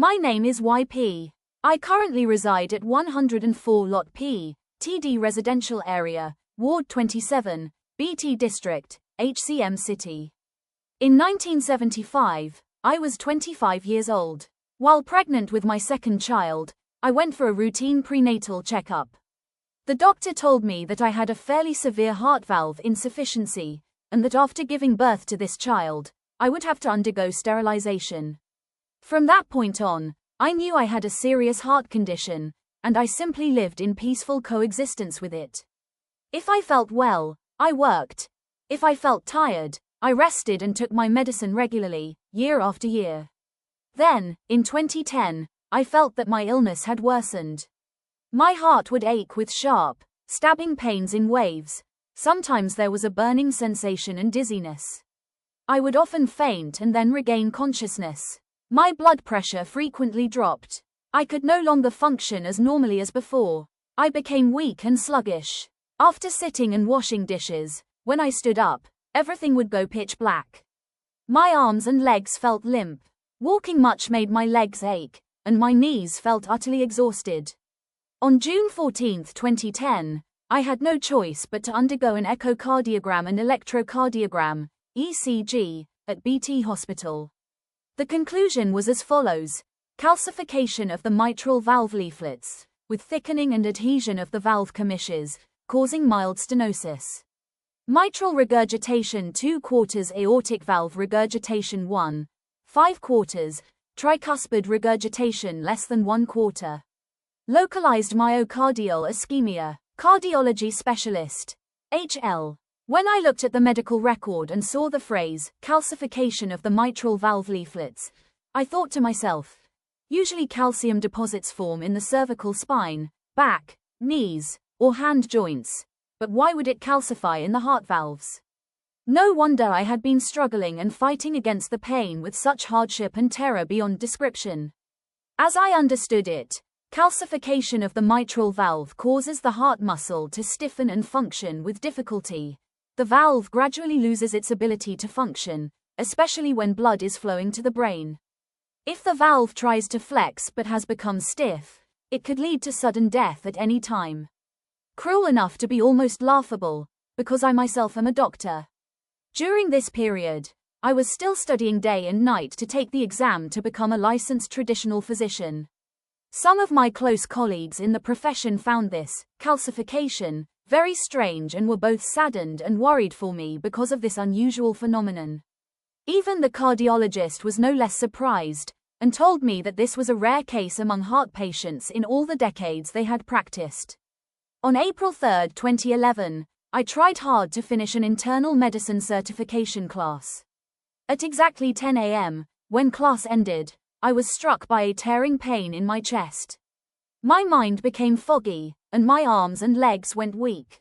My name is YP. I currently reside at 104 Lot P, TD Residential Area, Ward 27, BT District, HCM City. In 1975, I was 25 years old. While pregnant with my second child, I went for a routine prenatal checkup. The doctor told me that I had a fairly severe heart valve insufficiency, and that after giving birth to this child, I would have to undergo sterilization. From that point on, I knew I had a serious heart condition, and I simply lived in peaceful coexistence with it. If I felt well, I worked. If I felt tired, I rested and took my medicine regularly, year after year. Then, in 2010, I felt that my illness had worsened. My heart would ache with sharp, stabbing pains in waves. Sometimes there was a burning sensation and dizziness. I would often faint and then regain consciousness. My blood pressure frequently dropped. I could no longer function as normally as before. I became weak and sluggish. After sitting and washing dishes, when I stood up, everything would go pitch black. My arms and legs felt limp. Walking much made my legs ache, and my knees felt utterly exhausted. On June 14, 2010, I had no choice but to undergo an echocardiogram and electrocardiogram, ECG, at BT Hospital. The conclusion was as follows: calcification of the mitral valve leaflets, with thickening and adhesion of the valve commissures, causing mild stenosis. Mitral regurgitation 2/4, aortic valve regurgitation 1/5, tricuspid regurgitation less than 1/4. Localized myocardial ischemia. Cardiology specialist. HL. When I looked at the medical record and saw the phrase, calcification of the mitral valve leaflets, I thought to myself, usually calcium deposits form in the cervical spine, back, knees, or hand joints, but why would it calcify in the heart valves? No wonder I had been struggling and fighting against the pain with such hardship and terror beyond description. As I understood it, calcification of the mitral valve causes the heart muscle to stiffen and function with difficulty. The valve gradually loses its ability to function, especially when blood is flowing to the brain. If the valve tries to flex but has become stiff, it could lead to sudden death at any time. Cruel enough to be almost laughable, because I myself am a doctor. During this period, I was still studying day and night to take the exam to become a licensed traditional physician. Some of my close colleagues in the profession found this calcification very strange and were both saddened and worried for me because of this unusual phenomenon. Even the cardiologist was no less surprised, and told me that this was a rare case among heart patients in all the decades they had practiced. On April 3, 2011, I tried hard to finish an internal medicine certification class. At exactly 10 a.m., when class ended, I was struck by a tearing pain in my chest. My mind became foggy, and my arms and legs went weak.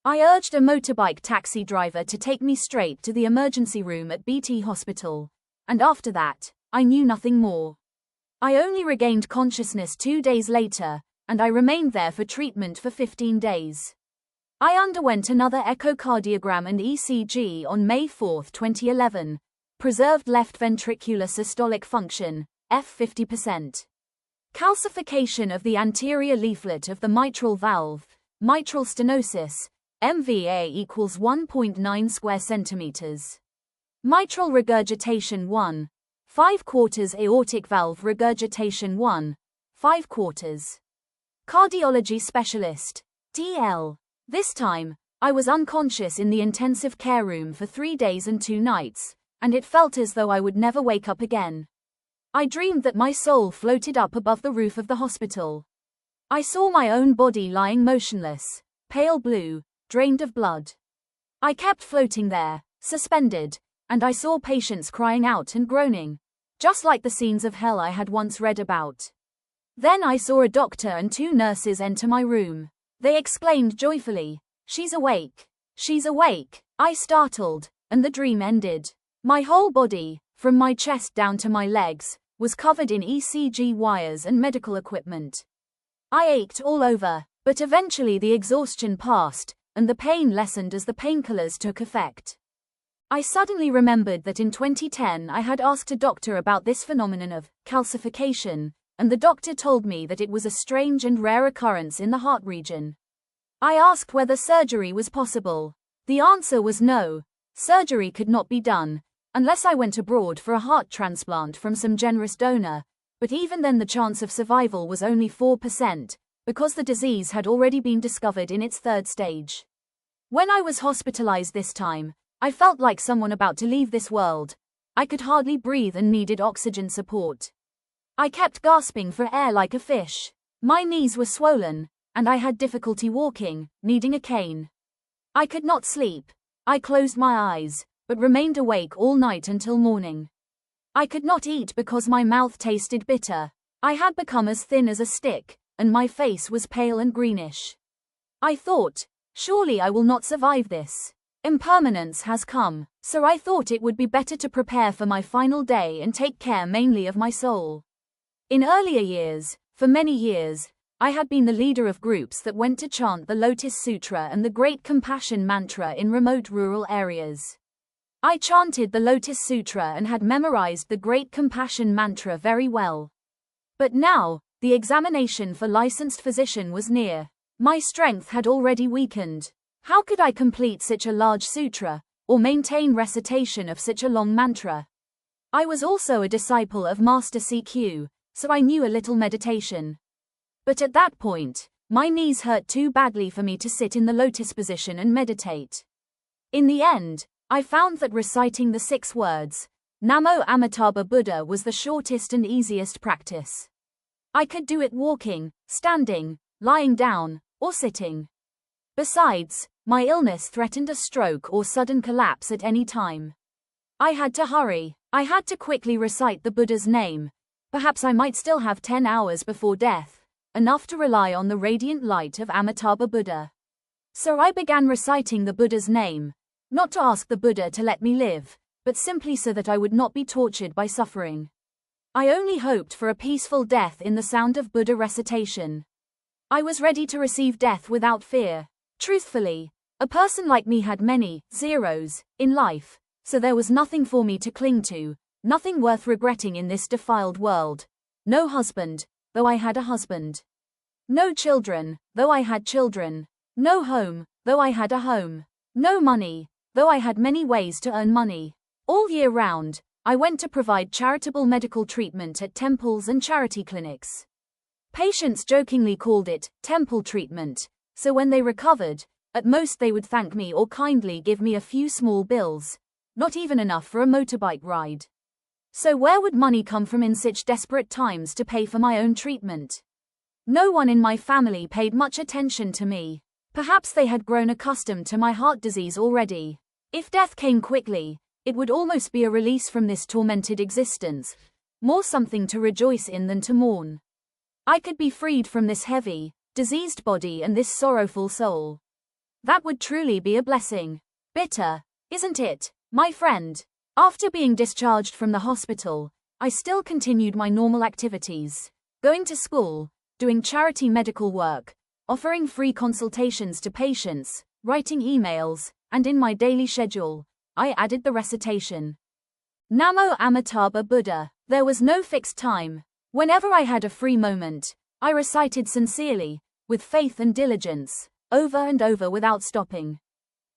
I urged a motorbike taxi driver to take me straight to the emergency room at BT Hospital, and after that, I knew nothing more. I only regained consciousness 2 days later, and I remained there for treatment for 15 days. I underwent another echocardiogram and ECG on May 4, 2011. Preserved left ventricular systolic function, F50%. Calcification of the anterior leaflet of the mitral valve, mitral stenosis, MVA equals 1.9 square centimeters. Mitral regurgitation 1/5, aortic valve regurgitation 1/5. Cardiology specialist, TL. This time, I was unconscious in the intensive care room for 3 days and 2 nights. And it felt as though I would never wake up again. I dreamed that my soul floated up above the roof of the hospital. I saw my own body lying motionless, pale blue, drained of blood. I kept floating there, suspended, and I saw patients crying out and groaning, just like the scenes of hell I had once read about. Then I saw a doctor and 2 nurses enter my room. They exclaimed joyfully, "She's awake! She's awake!" I startled, and the dream ended. My whole body, from my chest down to my legs, was covered in ECG wires and medical equipment. I ached all over, but eventually the exhaustion passed, and the pain lessened as the painkillers took effect. I suddenly remembered that in 2010 I had asked a doctor about this phenomenon of calcification, and the doctor told me that it was a strange and rare occurrence in the heart region. I asked whether surgery was possible. The answer was no. Surgery could not be done, unless I went abroad for a heart transplant from some generous donor, but even then the chance of survival was only 4%, because the disease had already been discovered in its third stage. When I was hospitalized this time, I felt like someone about to leave this world. I could hardly breathe and needed oxygen support. I kept gasping for air like a fish. My knees were swollen, and I had difficulty walking, needing a cane. I could not sleep. I closed my eyes, but remained awake all night until morning. I could not eat because my mouth tasted bitter. I had become as thin as a stick, and my face was pale and greenish. I thought, surely I will not survive this. Impermanence has come, so I thought it would be better to prepare for my final day and take care mainly of my soul. In earlier years, for many years, I had been the leader of groups that went to chant the Lotus Sutra and the Great Compassion Mantra in remote rural areas. I chanted the Lotus Sutra and had memorized the Great Compassion Mantra very well. But now, the examination for licensed physician was near. My strength had already weakened. How could I complete such a large sutra, or maintain recitation of such a long mantra? I was also a disciple of Master CQ, so I knew a little meditation. But at that point, my knees hurt too badly for me to sit in the lotus position and meditate. In the end, I found that reciting the 6 words, Namo Amitabha Buddha, was the shortest and easiest practice. I could do it walking, standing, lying down, or sitting. Besides, my illness threatened a stroke or sudden collapse at any time. I had to hurry. I had to quickly recite the Buddha's name. Perhaps I might still have 10 hours before death, enough to rely on the radiant light of Amitabha Buddha. So I began reciting the Buddha's name, not to ask the Buddha to let me live, but simply so that I would not be tortured by suffering. I only hoped for a peaceful death in the sound of Buddha recitation. I was ready to receive death without fear. Truthfully, a person like me had many zeros in life, so there was nothing for me to cling to, nothing worth regretting in this defiled world. No husband, though I had a husband. No children, though I had children. No home, though I had a home. No money, though I had many ways to earn money. All year round, I went to provide charitable medical treatment at temples and charity clinics. Patients jokingly called it temple treatment, so when they recovered, at most they would thank me or kindly give me a few small bills, not even enough for a motorbike ride. So where would money come from in such desperate times to pay for my own treatment? No one in my family paid much attention to me. Perhaps they had grown accustomed to my heart disease already. If death came quickly, it would almost be a release from this tormented existence, more something to rejoice in than to mourn. I could be freed from this heavy, diseased body and this sorrowful soul. That would truly be a blessing. Bitter, isn't it, my friend? After being discharged from the hospital, I still continued my normal activities, going to school, doing charity medical work, offering free consultations to patients, writing emails, and in my daily schedule, I added the recitation. Namo Amitabha Buddha. There was no fixed time. Whenever I had a free moment, I recited sincerely, with faith and diligence, over and over without stopping.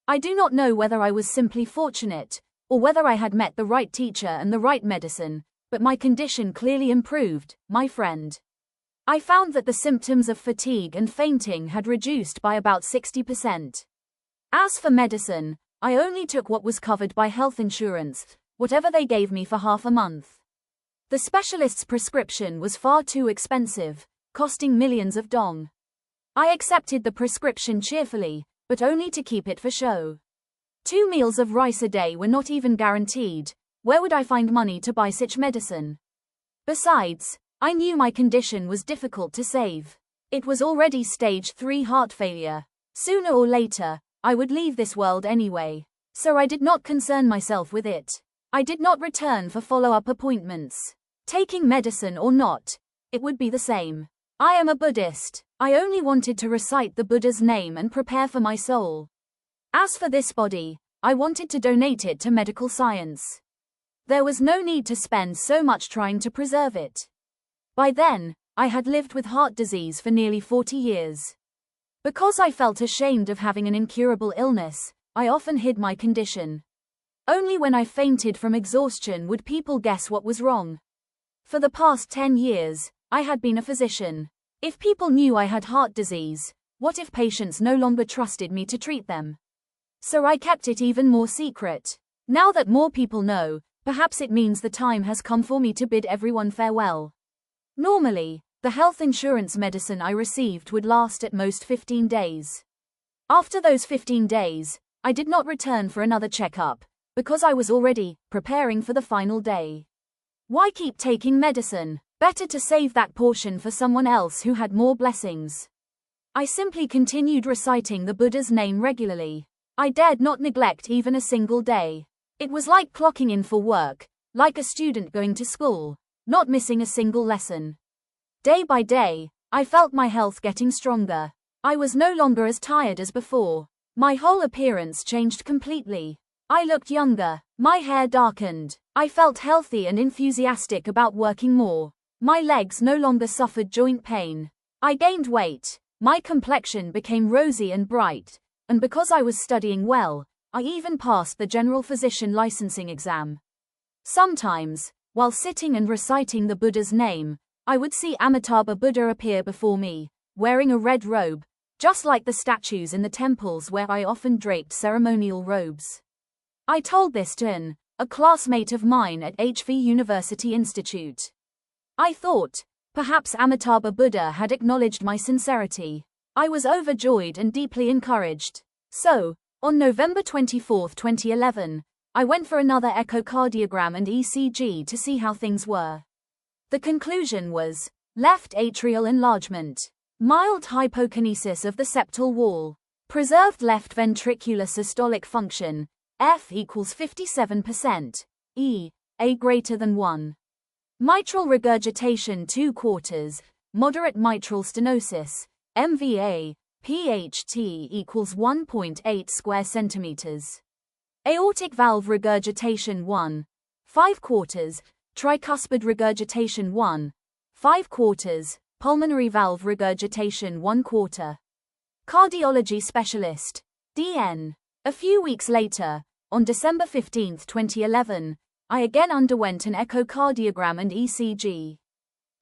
I do not know whether I was simply fortunate, or whether I had met the right teacher and the right medicine, but my condition clearly improved, my friend. I found that the symptoms of fatigue and fainting had reduced by about 60%. As for medicine, I only took what was covered by health insurance, whatever they gave me for half a month. The specialist's prescription was far too expensive, costing millions of dong. I accepted the prescription cheerfully, but only to keep it for show. 2 meals of rice a day were not even guaranteed. Where would I find money to buy such medicine? Besides, I knew my condition was difficult to save. It was already stage 3 heart failure. Sooner or later, I would leave this world anyway, so I did not concern myself with it. I did not return for follow-up appointments. Taking medicine or not, it would be the same. I am a Buddhist. I only wanted to recite the Buddha's name and prepare for my soul. As for this body, I wanted to donate it to medical science. There was no need to spend so much trying to preserve it. By then, I had lived with heart disease for nearly 40 years. Because I felt ashamed of having an incurable illness, I often hid my condition. Only when I fainted from exhaustion would people guess what was wrong. For the past 10 years, I had been a physician. If people knew I had heart disease, what if patients no longer trusted me to treat them? So I kept it even more secret. Now that more people know, perhaps it means the time has come for me to bid everyone farewell. Normally, the health insurance medicine I received would last at most 15 days. After those 15 days, I did not return for another checkup, because I was already preparing for the final day. Why keep taking medicine? Better to save that portion for someone else who had more blessings. I simply continued reciting the Buddha's name regularly. I dared not neglect even a single day. It was like clocking in for work, like a student going to school, not missing a single lesson. Day by day, I felt my health getting stronger. I was no longer as tired as before. My whole appearance changed completely. I looked younger, my hair darkened. I felt healthy and enthusiastic about working more. My legs no longer suffered joint pain. I gained weight. My complexion became rosy and bright. And because I was studying well, I even passed the general physician licensing exam. Sometimes, while sitting and reciting the Buddha's name, I would see Amitabha Buddha appear before me, wearing a red robe, just like the statues in the temples where I often draped ceremonial robes. I told this to a classmate of mine at HV University Institute. I thought, perhaps Amitabha Buddha had acknowledged my sincerity. I was overjoyed and deeply encouraged. So, on November 24, 2011, I went for another echocardiogram and ECG to see how things were. The conclusion was left atrial enlargement, mild hypokinesis of the septal wall, preserved left ventricular systolic function, F equals 57%, E, A greater than 1. Mitral regurgitation 2/4, moderate mitral stenosis, MVA, PHT equals 1.8 square centimeters. Aortic valve regurgitation 1, 5/4, tricuspid regurgitation 1, 5/4, pulmonary valve regurgitation 1/4. Cardiology specialist, DN. A few weeks later, on December 15, 2011, I again underwent an echocardiogram and ECG.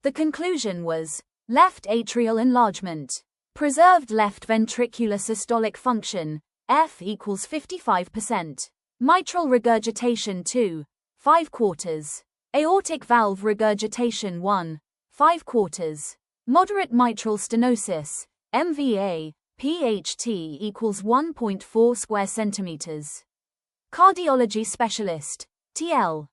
The conclusion was left atrial enlargement, preserved left ventricular systolic function, F equals 55%, mitral regurgitation 2, 5/4, aortic valve regurgitation 1, 5/4, moderate mitral stenosis, MVA, PHT equals 1.4 square centimeters. Cardiology specialist, TL.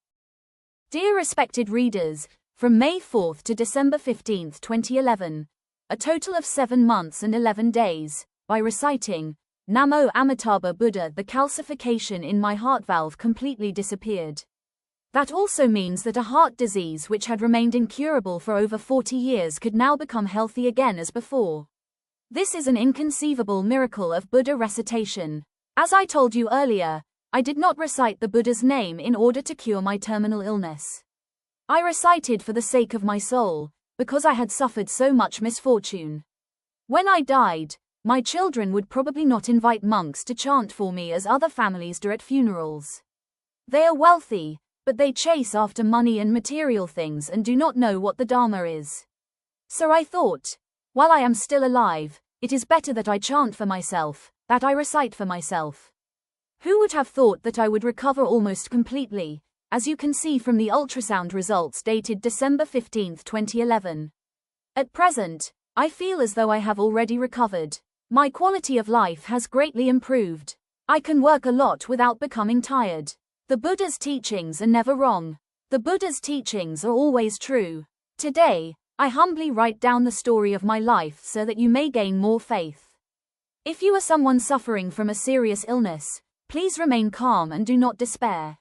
Dear respected readers, from May 4 to December 15, 2011, a total of 7 months and 11 days, by reciting Namo Amitabha Buddha, the calcification in my heart valve completely disappeared. That also means that a heart disease which had remained incurable for over 40 years could now become healthy again as before. This is an inconceivable miracle of Buddha recitation. As I told you earlier, I did not recite the Buddha's name in order to cure my terminal illness. I recited for the sake of my soul, because I had suffered so much misfortune. When I died, my children would probably not invite monks to chant for me as other families do at funerals. They are wealthy, but they chase after money and material things and do not know what the Dharma is. So I thought, while I am still alive, it is better that I chant for myself, that I recite for myself. Who would have thought that I would recover almost completely, as you can see from the ultrasound results dated December 15, 2011. At present, I feel as though I have already recovered. My quality of life has greatly improved. I can work a lot without becoming tired. The Buddha's teachings are never wrong. The Buddha's teachings are always true. Today, I humbly write down the story of my life so that you may gain more faith. If you are someone suffering from a serious illness, please remain calm and do not despair.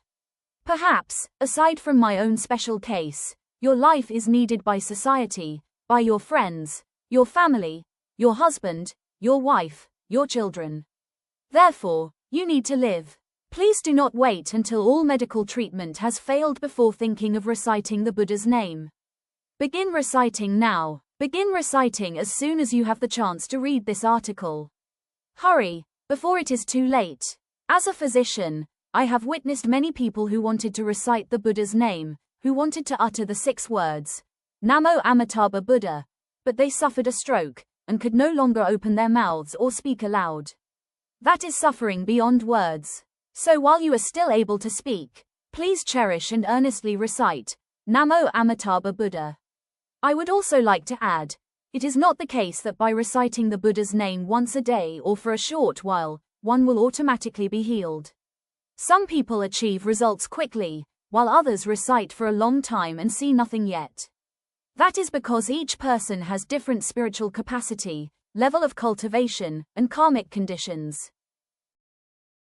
Perhaps, aside from my own special case, your life is needed by society, by your friends, your family, your husband, your wife, your children. Therefore, you need to live. Please do not wait until all medical treatment has failed before thinking of reciting the Buddha's name. Begin reciting now. Begin reciting as soon as you have the chance to read this article. Hurry, before it is too late. As a physician, I have witnessed many people who wanted to recite the Buddha's name, who wanted to utter the 6 words, Namo Amitabha Buddha, but they suffered a stroke, and could no longer open their mouths or speak aloud. That is suffering beyond words. So while you are still able to speak, please cherish and earnestly recite, Namo Amitabha Buddha. I would also like to add, it is not the case that by reciting the Buddha's name once a day or for a short while, one will automatically be healed. Some people achieve results quickly, while others recite for a long time and see nothing yet. That is because each person has different spiritual capacity, level of cultivation, and karmic conditions.